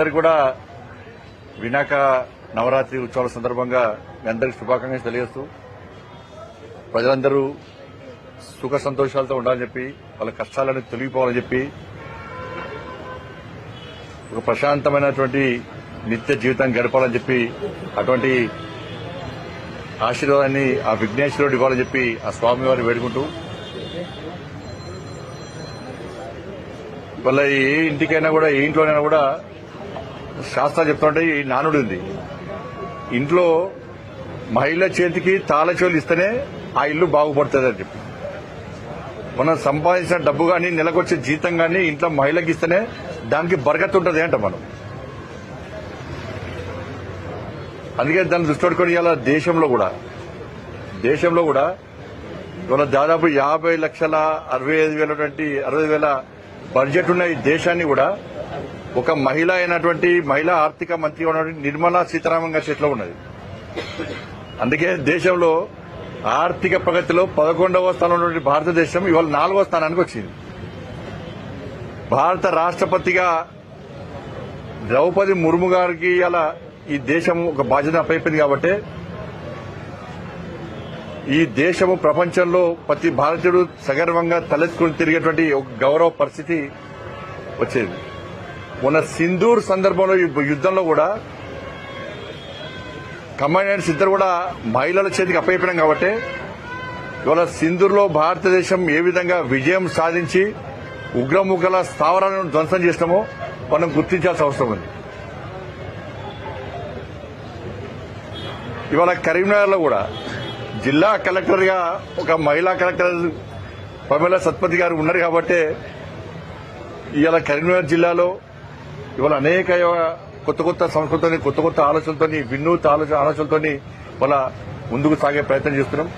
అందరికి కూడా వినాయక నవరాత్రి ఉత్సవాల సందర్భంగా మీ అందరికి శుభాకాంక్షలు తెలియజేస్తూ ప్రజలందరూ సుఖ సంతోషాలతో ఉండాలని చెప్పి వాళ్ళ కష్టాలను తొలగిపోవాలని చెప్పి ఒక ప్రశాంతమైనటువంటి నిత్య జీవితాన్ని గడపాలని చెప్పి అటువంటి ఆశీర్వాదాన్ని ఆ విఘ్నేశ్వరుడు ఇవ్వాలని చెప్పి ఆ స్వామివారిని వేడుకుంటూ వాళ్ళ ఏ ఇంటికైనా కూడా ఏ ఇంట్లోనైనా కూడా శాస్త్రాలు చెప్తుంటే ఈ నానుడు ఉంది. ఇంట్లో మహిళ చేతికి తాళచేవులు ఇస్తేనే ఆ ఇల్లు బాగుపడుతుంది అని చెప్పి మనం సంపాదించిన డబ్బు కానీ నెలకొచ్చే జీతం కానీ ఇంట్లో మహిళకి ఇస్తేనే దానికి బరకత్ ఉంటుంది అంట మనం. అందుకే దాన్ని దృష్టి పెట్టుకుని ఇవాళ దేశంలో కూడా ఇవాళ దాదాపు 50,60,000 బడ్జెట్ ఉన్న ఈ దేశాన్ని కూడా ఒక మహిళ అయినటువంటి మహిళా ఆర్థిక మంత్రి ఉన్నటువంటి నిర్మలా సీతారామన్ గారి చేతిలో ఉన్నది. అందుకే దేశంలో ఆర్థిక ప్రగతిలో 11వ స్థానంలో ఉన్నటువంటి భారతదేశం ఇవాళ 4వ స్థానానికి వచ్చింది. భారత రాష్ట్రపతిగా ద్రౌపది ముర్ము గారికి ఇలా ఈ దేశం ఒక బాధ్యత అప్పైపోయింది కాబట్టి ఈ దేశము ప్రపంచంలో ప్రతి భారతీయుడు సగర్వంగా తలెత్తుకుని తిరిగేటువంటి ఒక గౌరవ పరిస్థితి వచ్చేది. మొన్న సింధూర్ సందర్భంలో ఈ యుద్దంలో కూడా కమాండెంట్స్ ఇద్దరు కూడా మహిళల చేతికి అప్పయిపోయినాం కాబట్టి ఇవాళ సింధూర్లో భారతదేశం ఏ విధంగా విజయం సాధించి ఉగ్రముఖల స్థావరాలను ధ్వంసం చేసినామో మనం గుర్తించాల్సిన అవసరం ఉంది. ఇవాళ కరీంనగర్ లో కూడా జిల్లా కలెక్టర్ గా ఒక మహిళా కలెక్టర్ పమేలా సత్పతి గారు ఉన్నారు కాబట్టి ఇవాళ కరీంనగర్ జిల్లాలో ఇవాళ అనేక కొత్త సంస్కృతిని కొత్త ఆలోచనలతో వినూత్న ఆలోచనలతో వాళ్ళ ముందుకు సాగే ప్రయత్నం చేస్తున్నాం.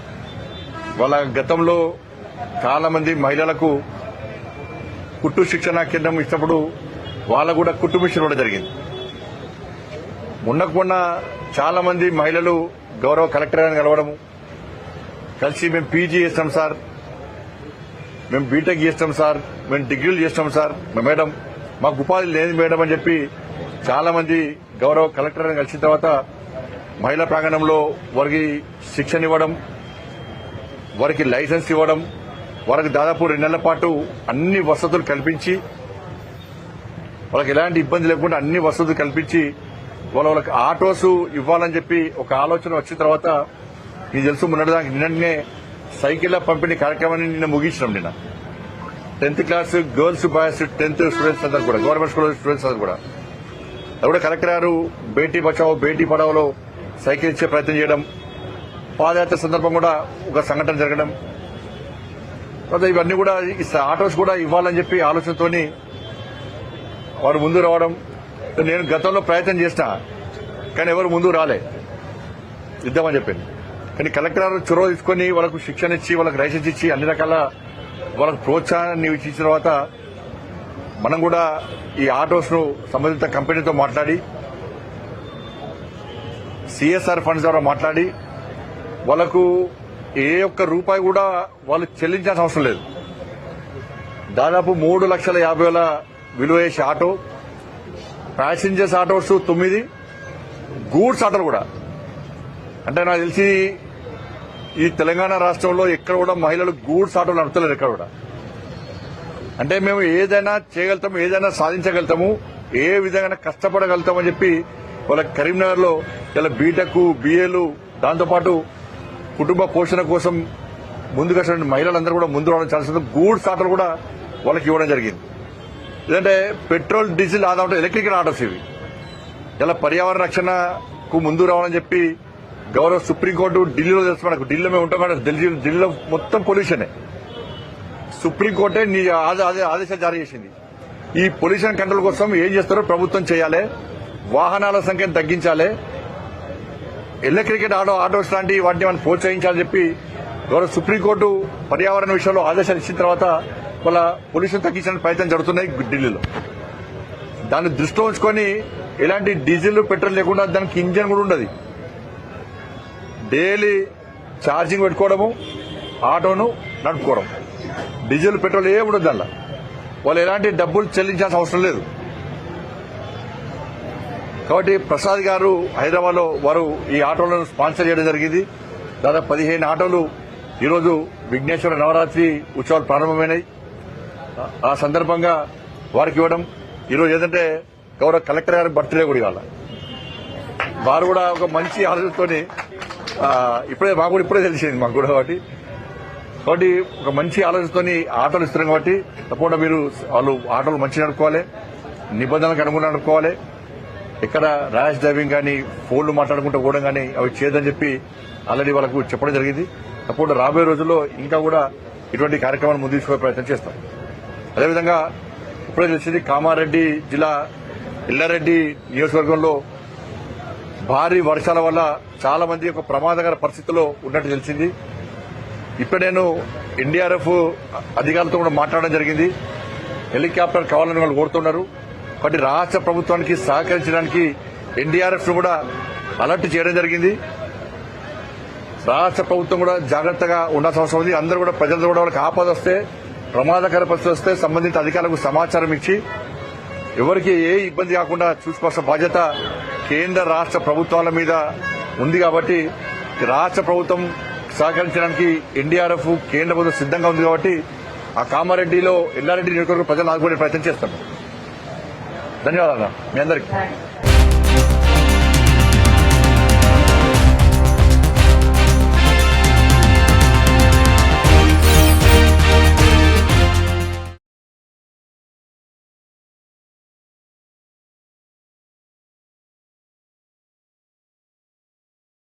వాళ్ళ గతంలో చాలా మంది మహిళలకు కుట్టు శిక్షణ కేంద్రం ఇచ్చినప్పుడు వాళ్ళకు కూడా కుట్టు మిషన్ కూడా జరిగింది. మొన్న చాలా మంది మహిళలు గౌరవ కలెక్టర్ గారిని కలవడము కలిసి మేము పీజీ చేస్తాం సార్, మేము బీటెక్ చేస్తాం సార్, మేము డిగ్రీలు చేస్తాం సార్, మేడం మాకు ఉపాధి లేదు మేడం అని చెప్పి చాలా మంది గౌరవ కలెక్టర్ గారిని కలిసిన తర్వాత మహిళా ప్రాంగణంలో వారికి శిక్షణ ఇవ్వడం, వారికి లైసెన్స్ ఇవ్వడం, వారికి దాదాపు 2 నెలల పాటు అన్ని వసతులు కల్పించి వాళ్ళకి ఎలాంటి ఇబ్బంది లేకుండా అన్ని వసతులు కల్పించి వాళ్ళకి ఆటోస్ ఇవ్వాలని చెప్పి ఒక ఆలోచన వచ్చిన తర్వాత మీకు తెలుసు నిన్ననే సైకిళ్ల పంపిణీ కార్యక్రమాన్ని నిన్న ముగించినాం. నిన్న 10th class girls boys 10th students అందరూ కూడా గవర్నమెంట్ స్కూల్ స్టూడెంట్స్ అందరూ కూడా అది కూడా కలెక్టర్ గారు బేటీ బచావో బేటీ పడావోలో సైకిల్ ఇచ్చే ప్రయత్నం చేయడం, పాదయాత్ర సందర్భం కూడా ఒక సంఘటన జరగడం, ఇవన్నీ కూడా ఆటోస్ కూడా ఇవ్వాలని చెప్పి ఆలోచనతోని వారు ముందు రావడం. నేను గతంలో ప్రయత్నం చేసినా కానీ ఎవరు ముందు రాలే ఇద్దామని చెప్పింది. కానీ కలెక్టర్ గారు చొరవ తీసుకుని వాళ్ళకు శిక్షణ ఇచ్చి వాళ్ళకి లైసెన్స్ ఇచ్చి అన్ని రకాల వాళ్ళకు ప్రోత్సాహాన్ని ఇచ్చిన తర్వాత మనం కూడా ఈ ఆటోస్ ను సంబంధిత కంపెనీతో మాట్లాడి సిఎస్ఆర్ ఫండ్స్ ద్వారా మాట్లాడి వాళ్లకు ఏ ఒక్క రూపాయి కూడా వాళ్ళు చెల్లించాల్సిన అవసరం లేదు. దాదాపు 3,50,000 విలువ చేసే ఆటో, ప్యాసింజర్స్ ఆటోస్ 9, గూడ్స్ ఆటోలు కూడా. అంటే నాకు తెలిసి ఈ తెలంగాణ రాష్ట్రంలో ఎక్కడ కూడా మహిళలు గూడ్స్ ఆటోలు నడుపుతలేరు ఎక్కడ కూడా. అంటే మేము ఏదైనా చేయగలుగుతాము, ఏదైనా సాధించగలుగుతాము, ఏ విధంగా కష్టపడగలుగుతామని చెప్పి వాళ్ళ కరీంనగర్ లో ఇలా బీటెక్ బిఏలు దాంతోపాటు కుటుంబ పోషణ కోసం ముందుకు వచ్చిన మహిళలందరూ కూడా ముందు రావడం చాలా సందర్భం. గూడ్స్ ఆటోలు కూడా వాళ్ళకి ఇవ్వడం జరిగింది. ఎందుకంటే పెట్రోల్ డీజిల్ ఆదా ఉంటే ఎలక్ట్రికల్ ఆటోస్ ఇవి ఇలా పర్యావరణ రక్షణకు ముందు రావాలని చెప్పి గౌరవ సుప్రీంకోర్టు ఢిల్లీలో తెలుసు మనకు, ఢిల్లీలో మేము ఉంటాం కదా, ఢిల్లీలో మొత్తం పొల్యూషనే. సుప్రీంకోర్టే ఆదేశాలు జారీ చేసింది. ఈ పొల్యూషన్ కంట్రోల్ కోసం ఏం చేస్తారో ప్రభుత్వం చేయాలి, వాహనాల సంఖ్యను తగ్గించాలి, ఎలక్ట్రికల్ ఆటోస్ లాంటి వాటిని మనం ప్రోత్సహించాలని చెప్పి గౌరవ సుప్రీంకోర్టు పర్యావరణ విషయంలో ఆదేశాలు ఇచ్చిన తర్వాత వాళ్ళ పొల్యూషన్ తగ్గించడానికి ప్రయత్నం జరుగుతున్నాయి ఢిల్లీలో. దాన్ని దృష్టిలో ఉంచుకొని ఎలాంటి డీజిల్ పెట్రోల్ లేకుండా దానికి ఇంజన్ కూడా ఉండదు. డైలీ ఛార్జింగ్ పెట్టుకోవడము, ఆటోను నడుపుకోవడం, డీజిల్ పెట్రోల్ ఏ ఉండదు. దానిలో వాళ్ళు ఎలాంటి డబ్బులు చెల్లించాల్సిన అవసరం లేదు. కాబట్టి ప్రసాద్ గారు హైదరాబాద్ లో వారు ఈ ఆటోలను స్పాన్సర్ చేయడం జరిగింది. దాదాపు 15 ఆటోలు ఈరోజు విఘ్నేశ్వర నవరాత్రి ఉత్సవాలు ప్రారంభమైనాయి. ఆ సందర్భంగా వారికి ఇవ్వడం ఈరోజు ఏంటంటే గౌరవ కలెక్టర్ గారి బర్త్డే కూడా ఇవాళ వారు కూడా ఒక మంచి ఆలోచనతోని మాకు కూడా ఇప్పుడే తెలిసింది మాకు కూడా కాబట్టి ఒక మంచి ఆలోచనతోని ఆటోలు ఇస్తున్నాం కాబట్టి తప్పకుండా మీరు వాళ్ళు ఆటోలు మంచిగా నడుపుకోవాలి, నిబంధనలకు అనుగుణంగా నడుపుకోవాలి. ఎక్కడ ర్యాష్ డ్రైవింగ్ కానీ ఫోన్లు మాట్లాడుకుంటూ పోవడం కానీ అవి చేయదని చెప్పి ఆల్రెడీ వాళ్ళకు చెప్పడం జరిగింది. తప్పకుండా రాబోయే రోజుల్లో ఇంకా కూడా ఇటువంటి కార్యక్రమాలు ముందు తీసుకునే ప్రయత్నం చేస్తాం. అదేవిధంగా ఇప్పుడే తెలిసింది కామారెడ్డి జిల్లా ఎల్లారెడ్డి నియోజకవర్గంలో భారీ వర్షాల వల్ల చాలా మంది ఒక ప్రమాదకర పరిస్థితిలో ఉన్నట్టు తెలిసింది. ఇప్పుడు నేను ఎన్డీఆర్ఎఫ్ అధికారులతో కూడా మాట్లాడడం జరిగింది. హెలికాప్టర్ కావాలని వాళ్ళు కోరుతున్నారు. కాబట్టి రాష్ట్ర ప్రభుత్వానికి సహకరించడానికి ఎన్డీఆర్ఎఫ్ ను కూడా అలర్ట్ చేయడం జరిగింది. రాష్ట్ర ప్రభుత్వం కూడా జాగ్రత్తగా ఉండాల్సిన అవసరం ఉంది. అందరూ కూడా ప్రజలు కూడా వాళ్ళకి ఆపద వస్తే, ప్రమాదకర పరిస్థితి వస్తే సంబంధిత అధికారులకు సమాచారం ఇచ్చి ఎవరికి ఏ ఇబ్బంది కాకుండా చూసుకోవాల్సిన బాధ్యత కేంద్ర రాష్ట్ర ప్రభుత్వాల మీద ఉంది. కాబట్టి రాష్ట్ర ప్రభుత్వం సహకరించడానికి ఎన్డీఆర్ఎఫ్ కేంద్ర ప్రభుత్వం సిద్దంగా ఉంది. కాబట్టి ఆ కామారెడ్డిలో ఎల్లారెడ్డి నియోజకవర్గ ప్రజలను ఆదుకునే ప్రయత్నం చేస్తాం. ధన్యవాదాలు మీ అందరికీ.